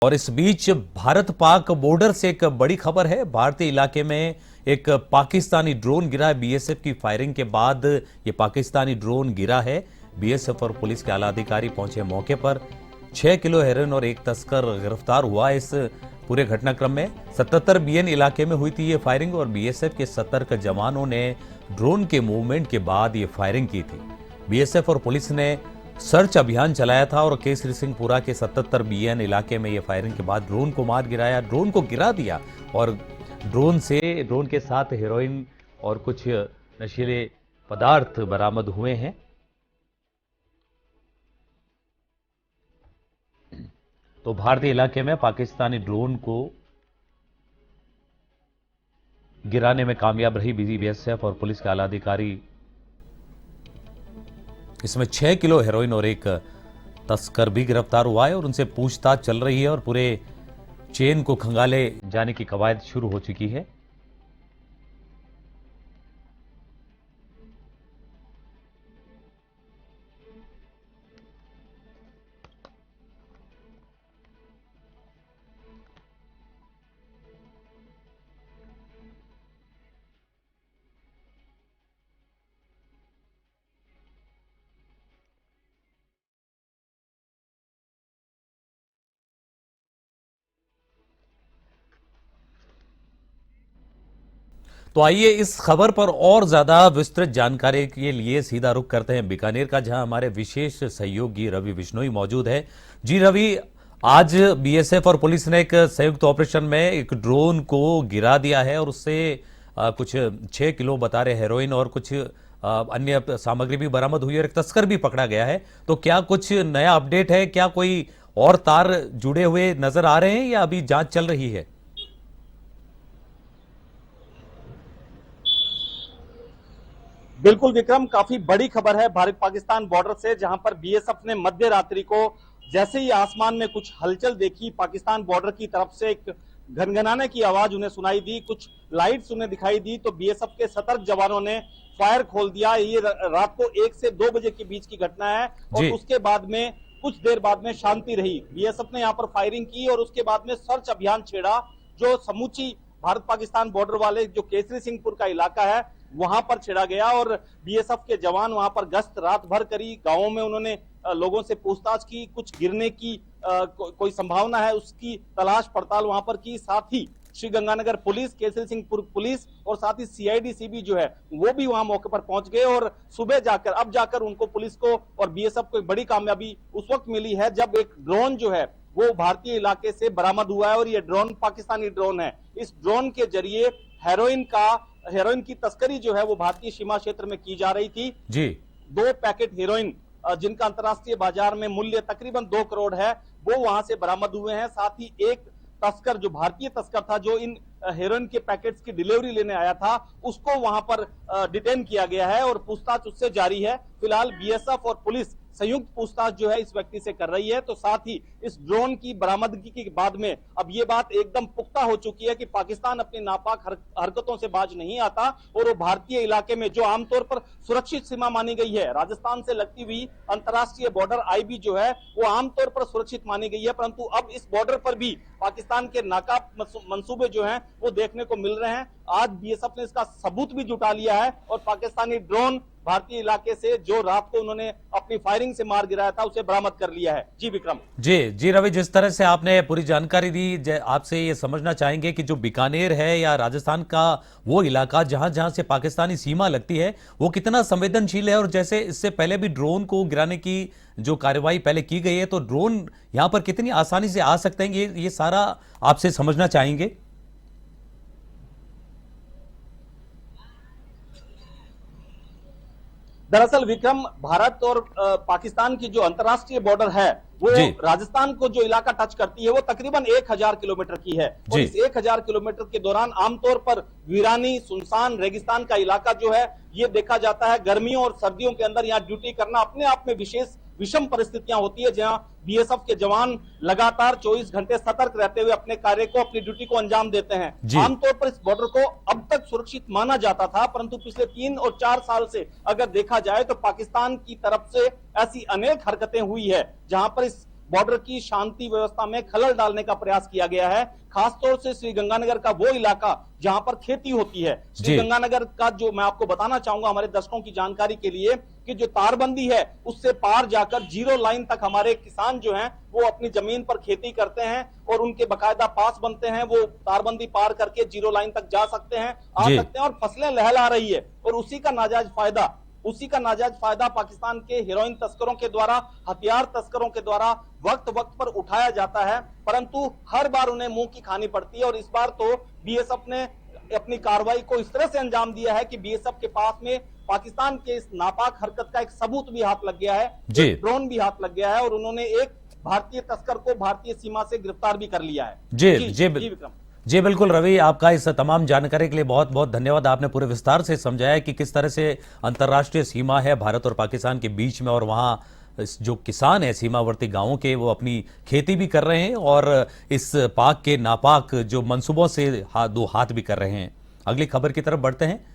और इस बीच भारत पाक बॉर्डर से एक बड़ी खबर है। भारतीय इलाके में एक पाकिस्तानी ड्रोन गिरा है। बीएसएफ की फायरिंग के बाद ये पाकिस्तानी ड्रोन गिरा है। बीएसएफ और पुलिस के आला अधिकारी पहुंचे मौके पर। 6 किलो हेरोइन और एक तस्कर गिरफ्तार हुआ। इस पूरे घटनाक्रम में 77 बीएन इलाके में हुई थी ये फायरिंग और बीएसएफ के सतर्क जवानों ने ड्रोन के मूवमेंट के बाद ये फायरिंग की थी। बीएसएफ और पुलिस ने सर्च अभियान चलाया था और केसरी सिंहपुरा के 77 बीएन इलाके में यह फायरिंग के बाद ड्रोन को मार गिराया, ड्रोन को गिरा दिया और ड्रोन के साथ हेरोइन और कुछ नशीले पदार्थ बरामद हुए हैं। तो भारतीय इलाके में पाकिस्तानी ड्रोन को गिराने में कामयाब रही बीएसएफ और पुलिस के आला अधिकारी। इसमें 6 किलो हेरोइन और एक तस्कर भी गिरफ्तार हुआ है और उनसे पूछताछ चल रही है और पूरे चेन को खंगाले जाने की कवायद शुरू हो चुकी है। तो आइए इस खबर पर और ज्यादा विस्तृत जानकारी के लिए सीधा रुख करते हैं बीकानेर का, जहां हमारे विशेष सहयोगी रवि बिश्नोई मौजूद है। जी रवि, आज बीएसएफ और पुलिस ने एक संयुक्त ऑपरेशन में एक ड्रोन को गिरा दिया है और उससे कुछ 6 किलो बता रहे हेरोइन और कुछ अन्य सामग्री भी बरामद हुई और एक तस्कर भी पकड़ा गया है। तो क्या कुछ नया अपडेट है? क्या कोई और तार जुड़े हुए नजर आ रहे हैं या अभी जांच चल रही है? बिल्कुल विक्रम, काफी बड़ी खबर है भारत पाकिस्तान बॉर्डर से, जहां पर बीएसएफ ने मध्य रात्रि को जैसे ही आसमान में कुछ हलचल देखी, पाकिस्तान बॉर्डर की तरफ से एक घनघनाने की आवाज उन्हें सुनाई दी, कुछ लाइट्स उन्हें दिखाई दी, तो बीएसएफ के सतर्क जवानों ने फायर खोल दिया। ये रात को 1 से 2 बजे के बीच की घटना है और उसके बाद में कुछ देर बाद में शांति रही। बीएसएफ ने यहाँ पर फायरिंग की और उसके बाद में सर्च अभियान छेड़ा, जो समूची भारत पाकिस्तान बॉर्डर वाले जो केसरी सिंहपुर का इलाका है वहां पर छिड़ा गया और बीएसएफ के जवान वहां पर गश्त रात भर करी। गांवों में उन्होंने लोगों से पूछताछ की, कुछ गिरने की कोई संभावना है उसकी तलाश पड़ताल वहां पर की। साथ ही श्रीगंगानगर पुलिस, केसरी सिंहपुर पुलिस और साथ ही सीआईडी सीबी जो है वो भी वहां मौके पर पहुंच गए और सुबह जाकर अब जाकर उनको पुलिस को और बीएसएफ को एक बड़ी कामयाबी उस वक्त मिली है जब एक ड्रोन जो है वो भारतीय इलाके से बरामद हुआ है और ये ड्रोन पाकिस्तानी ड्रोन है। इस ड्रोन के जरिए हेरोइन की तस्करी जो है वो भारतीय सीमा क्षेत्र में की जा रही थी। जी 2 पैकेट हेरोइन जिनका अंतर्राष्ट्रीय बाजार में मूल्य तकरीबन 2 करोड़ है वो वहां से बरामद हुए हैं। साथ ही एक तस्कर जो भारतीय तस्कर था जो इन हेरोइन के पैकेट्स की डिलीवरी लेने आया था उसको वहां पर डिटेन किया गया है और पूछताछ उससे जारी है। फिलहाल बीएसएफ और पुलिस संयुक्त पूछताछ जो है इस व्यक्ति से कर रही है। तो साथ ही इस ड्रोन की बरामदगी के बाद में अब ये बात एकदम पुख्ता हो चुकी है कि पाकिस्तान अपनी नापाक हरकतों से बाज नहीं आता और वो भारतीय इलाके में जो आमतौर पर सुरक्षित सीमा मानी गई है, राजस्थान से लगती हुई अंतर्राष्ट्रीय बॉर्डर आईबी जो है वो आमतौर पर सुरक्षित मानी गई है, परंतु अब इस बॉर्डर पर भी पाकिस्तान के नाकाब मंसूबे जो हैं वो देखने को मिल रहे हैं। आज बीएसएफ ने इसका सबूत भी जुटा लिया है और पाकिस्तानी ड्रोन भारतीय इलाके से जो रात को उन्होंने अपनी फायरिंग से मार गिराया था उसे बरामद कर लिया है। जी विक्रम। जी रवि, जिस तरह से आपने पूरी जानकारी दी, आपसे ये समझना चाहेंगे कि जो बीकानेर है या राजस्थान का वो इलाका जहां जहां से पाकिस्तानी सीमा लगती है वो कितना संवेदनशील है और जैसे इससे पहले भी ड्रोन को गिराने की जो कार्रवाई पहले की गई है तो ड्रोन यहां पर कितनी आसानी से आ सकते हैं, ये सारा आपसे समझना चाहेंगे। दरअसल विक्रम, भारत और पाकिस्तान की जो अंतर्राष्ट्रीय बॉर्डर है वो राजस्थान को जो इलाका टच करती है वो तकरीबन 1000 किलोमीटर की है और इस 1000 किलोमीटर के दौरान आमतौर पर वीरानी, सुनसान, रेगिस्तान का इलाका जो है ये देखा जाता है। गर्मियों और सर्दियों के अंदर यहाँ ड्यूटी करना अपने आप में विशेष विषम परिस्थितियां होती है, जहां बीएसएफ के जवान लगातार 24 घंटे सतर्क रहते हुए अपने कार्य को, अपनी ड्यूटी को अंजाम देते हैं। आमतौर पर इस बॉर्डर को अब तक सुरक्षित माना जाता था, परंतु पिछले 3 और 4 साल से अगर देखा जाए तो पाकिस्तान की तरफ से ऐसी अनेक हरकतें हुई है जहां पर इस बॉर्डर की शांति व्यवस्था में खलल डालने का प्रयास किया गया है। खासतौर से श्रीगंगानगर का वो इलाका जहां पर खेती होती है, श्रीगंगानगर का जो मैं आपको बताना चाहूंगा हमारे दर्शकों की जानकारी के लिए कि जो तारबंदी है उससे पार जाकर जीरो लाइन तक हमारे किसान जो हैं वो अपनी जमीन पर खेती करते हैं और उनके बकायदा पास बनते हैं, वो तारबंदी पार करके जीरो लाइन तक जा सकते हैं, आ सकते हैं और फसलें लहला रही है। और उसी का नाजायज फायदा पाकिस्तान के हेरोइन तस्करों के द्वारा, हथियार तस्करों के द्वारा वक्त वक्त पर उठाया जाता है, परंतु हर बार उन्हें मुंह की खानी पड़ती है। और इस बार तो बीएसएफ ने अपनी कार्रवाई को इस तरह से अंजाम दिया है कि बीएसएफ के पास में पाकिस्तान के इस नापाक हरकत का एक सबूत भी हाथ लग गया है, ड्रोन भी हाथ लग गया है और उन्होंने एक भारतीय तस्कर को भारतीय सीमा से गिरफ्तार भी कर लिया है। जी विक्रम जी बिल्कुल रवि, आपका इस तमाम जानकारी के लिए बहुत बहुत धन्यवाद। आपने पूरे विस्तार से समझाया कि किस तरह से अंतर्राष्ट्रीय सीमा है भारत और पाकिस्तान के बीच में और वहाँ जो किसान है सीमावर्ती गांवों के वो अपनी खेती भी कर रहे हैं और इस पाक के नापाक जो मंसूबों से दो हाथ भी कर रहे हैं। अगली खबर की तरफ बढ़ते हैं।